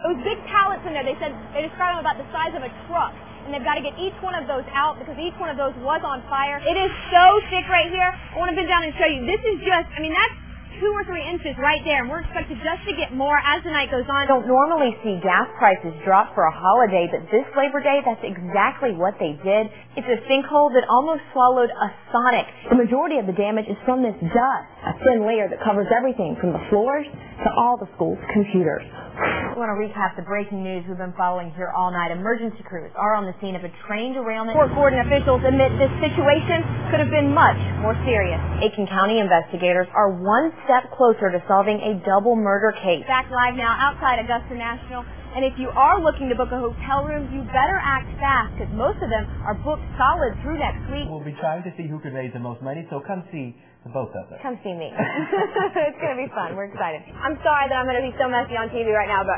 Those big pallets in there, they describe them about the size of a truck. And they've got to get each one of those out because each one of those was on fire. It is so thick right here. I want to bend down and show you. This is just, that's 2 or 3 inches right there, and we're expected just to get more as the night goes on. Don't normally see gas prices drop for a holiday, but this Labor Day, that's exactly what they did. It's a sinkhole that almost swallowed a Sonic. The majority of the damage is from this dust, a thin layer that covers everything from the floors to all the school's computers. I want to recap the breaking news we've been following here all night. Emergency crews are on the scene of a train derailment. Fort Gordon officials admit this situation could have been much more serious. Aiken County investigators are one step closer to solving a double murder case. Back live now outside Augusta National. And if you are looking to book a hotel room, you better act fast because most of them are booked solid through next week. We'll be trying to see who can raise the most money, so come see the both of them. Come see me. It's going to be fun. We're excited. I'm sorry that I'm going to be so messy on TV right now, but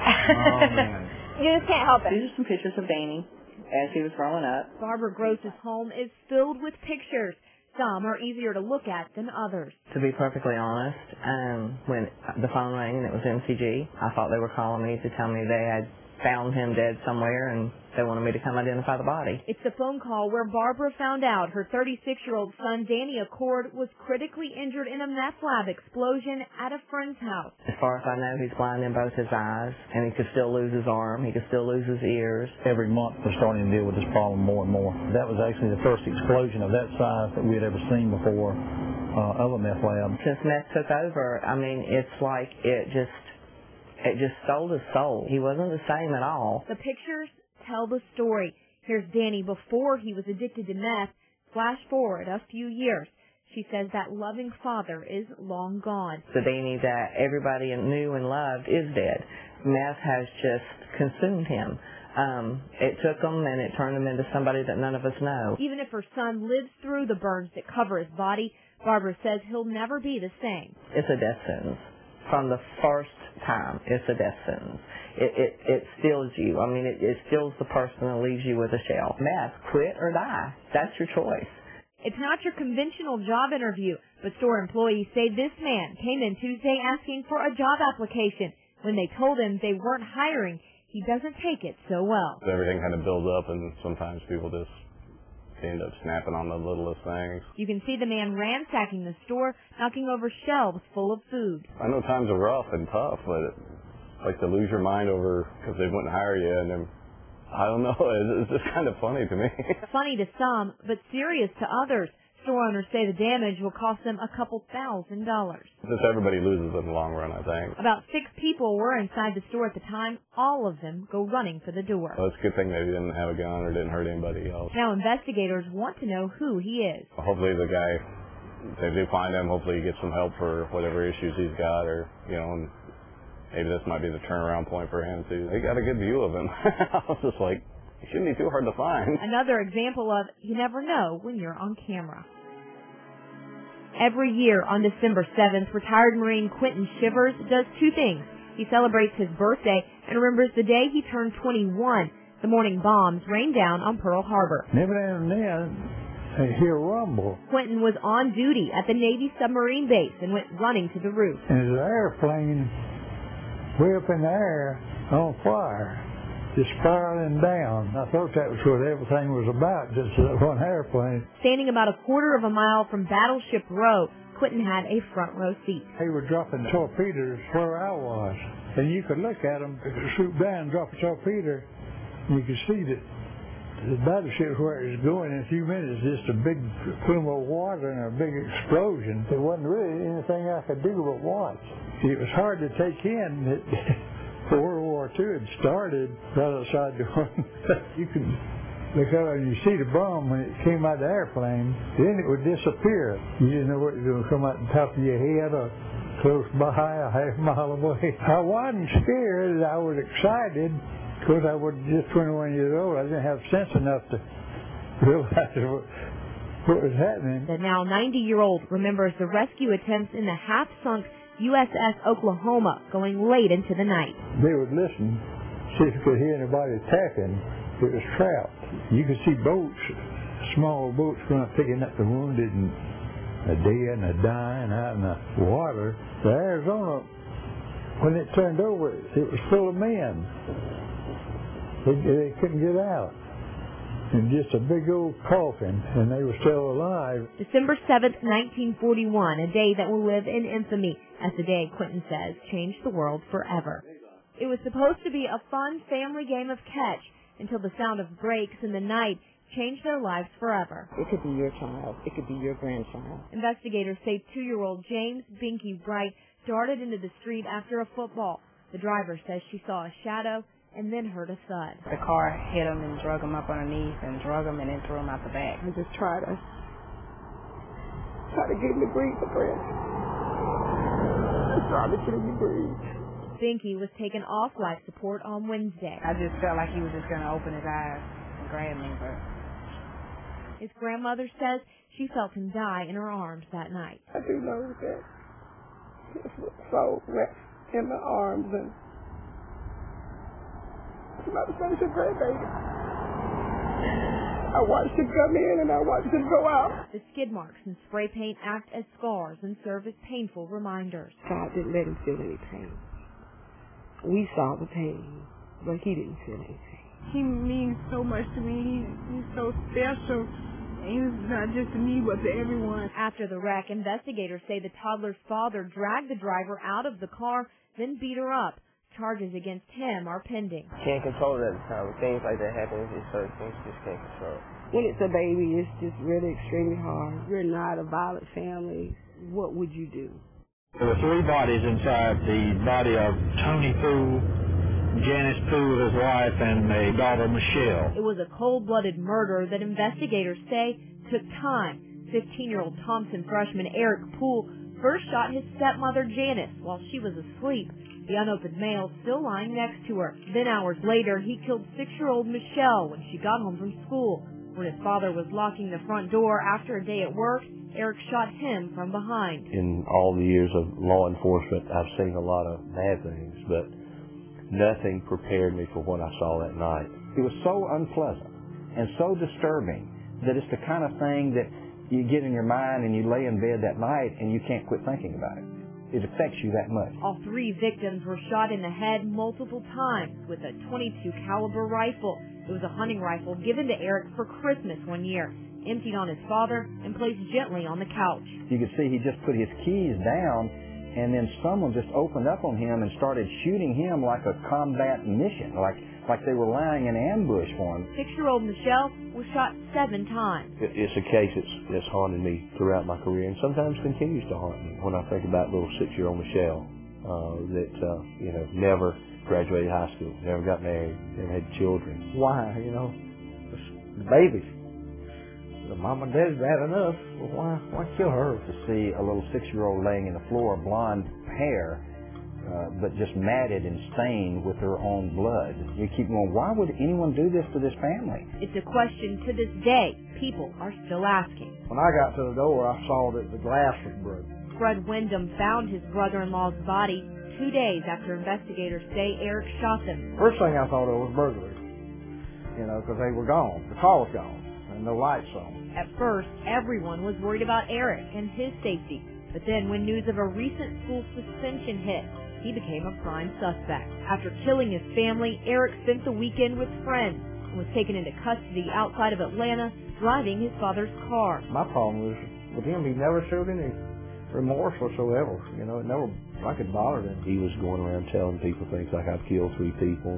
you just can't help it. These are some pictures of Danny as he was growing up. Barbara Gross's home is filled with pictures. Some are easier to look at than others. To be perfectly honest, when the phone rang and it was MCG, I thought they were calling me to tell me they had found him dead somewhere and they wanted me to come identify the body. It's the phone call where Barbara found out her 36-year-old son, Danny Accord, was critically injured in a meth lab explosion at a friend's house. As far as I know, he's blind in both his eyes, and he could still lose his arm, he could still lose his ears. Every month we're starting to deal with this problem more and more. That was actually the first explosion of that size that we had ever seen before of a meth lab. Since meth took over, it's like it just stole his soul. He wasn't the same at all. The pictures tell the story. Here's Danny before he was addicted to meth. Flash forward a few years. She says that loving father is long gone. The Danny that everybody knew and loved is dead. Meth has just consumed him. It took him and it turned him into somebody that none of us know. Even if her son lives through the burns that cover his body, Barbara says he'll never be the same. It's a death sentence. From the first time, it's a death sentence. It steals you. It steals the person and leaves you with a shell. Meth, quit or die. That's your choice. It's not your conventional job interview, but store employees say this man came in Tuesday asking for a job application. When they told him they weren't hiring, he doesn't take it so well. Everything kind of builds up, and sometimes people just end up snapping on the littlest things. You can see the man ransacking the store, knocking over shelves full of food. I know times are rough and tough, but to lose your mind over because they wouldn't hire you, and then, I don't know, it's just kind of funny to me. Funny to some, but serious to others. Store owners say the damage will cost them a couple $1,000. Just everybody loses in the long run, I think. About 6 people were inside the store at the time. All of them go running for the door. Well, it's a good thing they didn't have a gun or didn't hurt anybody else. Now investigators want to know who he is. Hopefully the guy, if they do find him, hopefully he gets some help for whatever issues he's got, or, and maybe this might be the turnaround point for him, too. They got a good view of him. I was just like, it shouldn't be too hard to find. Another example of you never know when you're on camera. Every year on December 7th, retired Marine Quentin Shivers does 2 things. He celebrates his birthday and remembers the day he turned 21. The morning bombs rained down on Pearl Harbor. Never and then, I hear a rumble. Quentin was on duty at the Navy submarine base and went running to the roof. And there's an airplane way up in the air on fire, just spiraling down. I thought that was what everything was about, just that one airplane. Standing about a quarter of a mile from Battleship Row, Quentin had a front row seat. They were dropping torpedoes where I was, and you could look at them, swoop down, drop a torpedo, and you could see that the battleship where it was going in a few minutes, just a big plume of water and a big explosion. There wasn't really anything I could do but watch. It was hard to take in that World War II had started right outside the one. You could look out and you see the bomb when it came out of the airplane, then it would disappear. You didn't know what it was going to come out on top of your head or close by, a half mile away. I wasn't scared. I was excited because I was just 21 years old. I didn't have sense enough to realize what was happening. The now 90-year-old remembers the rescue attempts in the half-sunk USS Oklahoma going late into the night. They would listen, see if you could hear anybody attacking. It was trapped. You could see boats, small boats going up picking up the wounded and the dead and the dying out in the water. The Arizona When it turned over, it was full of men. They couldn't get out. And just a big old coffin, and they were still alive. December 7th, 1941, a day that will live in infamy, as the day, Quentin says, changed the world forever. It was supposed to be a fun family game of catch until the sound of brakes in the night changed their lives forever. It could be your child. It could be your grandchild. Investigators say 2-year-old James Binky Bright darted into the street after a football. The driver says she saw a shadow and then heard a thud. The car hit him and drug him up underneath and drug him and then threw him out the back. I just try to get him to breathe for breath. Just try to get him to breathe. Binky was taken off life support on Wednesday. I just felt like he was just going to open his eyes and grab me, but his grandmother says she felt him die in her arms that night. I do know that his soul rests in my arms, and I'm about to say it's a grandbaby. I watched him come in and I watched him go out. The skid marks and spray paint act as scars and serve as painful reminders. God didn't let him feel any pain. We saw the pain, but he didn't feel any pain. He means so much to me. He's so special. He's not just to me, but to everyone. After the wreck, investigators say the toddler's father dragged the driver out of the car, then beat her up. Charges against him are pending. Can't control it at the time. When things like that happen, it's certain things you just can't control. When it's a baby, it's just really extremely hard. We're not a violent family. What would you do? There were 3 bodies inside: the body of Tony Poole, Janice Poole, his wife, and their daughter, Michelle. It was a cold-blooded murder that investigators say took time. 15-year-old Thompson freshman Eric Poole first shot his stepmother, Janice, while she was asleep. The unopened mail still lying next to her. Then hours later, he killed 6-year-old Michelle when she got home from school. When his father was locking the front door after a day at work, Eric shot him from behind. In all the years of law enforcement, I've seen a lot of bad things, but nothing prepared me for what I saw that night. It was so unpleasant and so disturbing that it's the kind of thing that you get in your mind and you lay in bed that night and you can't quit thinking about it. It affects you that much. All 3 victims were shot in the head multiple times with a .22 caliber rifle. It was a hunting rifle given to Eric for Christmas one year, emptied on his father and placed gently on the couch. You could see he just put his keys down, and then someone just opened up on him and started shooting him like a combat mission, like they were lying in ambush for him. 6-year-old Michelle was shot 7 times. It's a case that's haunted me throughout my career, and sometimes continues to haunt me when I think about little 6-year-old Michelle that never graduated high school, never got married, never had children. Why? The babies. The mom and dad's bad enough. Well, why kill her? To see a little 6-year-old laying in the floor, blonde hair, but just matted and stained with her own blood. You keep going, why would anyone do this to this family? It's a question to this day people are still asking. When I got to the door, I saw that the glass was broken. Fred Wyndham found his brother-in-law's body 2 days after investigators say Eric shot them. First thing I thought of was burglary, because they were gone. The car was gone, and no lights on. At first, everyone was worried about Eric and his safety. But then when news of a recent school suspension hit, he became a prime suspect. After killing his family, Eric spent the weekend with friends and was taken into custody outside of Atlanta, driving his father's car. My problem was with him, he never showed any remorse whatsoever. It never like it bothered him. He was going around telling people things like, I've killed 3 people,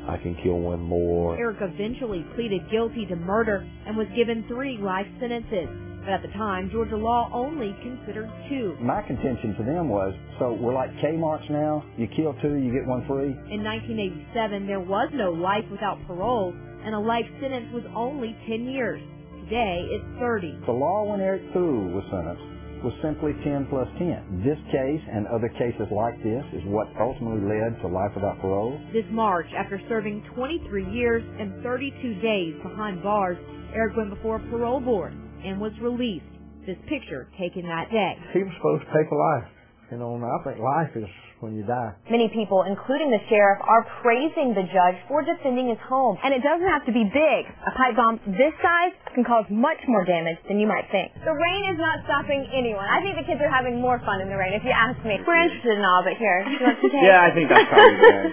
I can kill 1 more. Eric eventually pleaded guilty to murder and was given 3 life sentences. But at the time, Georgia law only considered 2. My contention to them was, so we're like Kmart's now, you kill 2, you get 1 free? In 1987, there was no life without parole, and a life sentence was only 10 years. Today, it's 30. The law when Eric Poole was sentenced was simply 10 plus 10. This case and other cases like this is what ultimately led to life without parole. This March, after serving 23 years and 32 days behind bars, Eric went before a parole board and was released. This picture taken that day. He was supposed to pay for life. You know, and I think life is when you die. Many people, including the sheriff, are praising the judge for defending his home. And it doesn't have to be big. A pipe bomb this size can cause much more damage than you might think. The rain is not stopping anyone. I think the kids are having more fun in the rain, if you ask me. We're interested in all of it here. Do you want some tape? Yeah, I think that's probably good.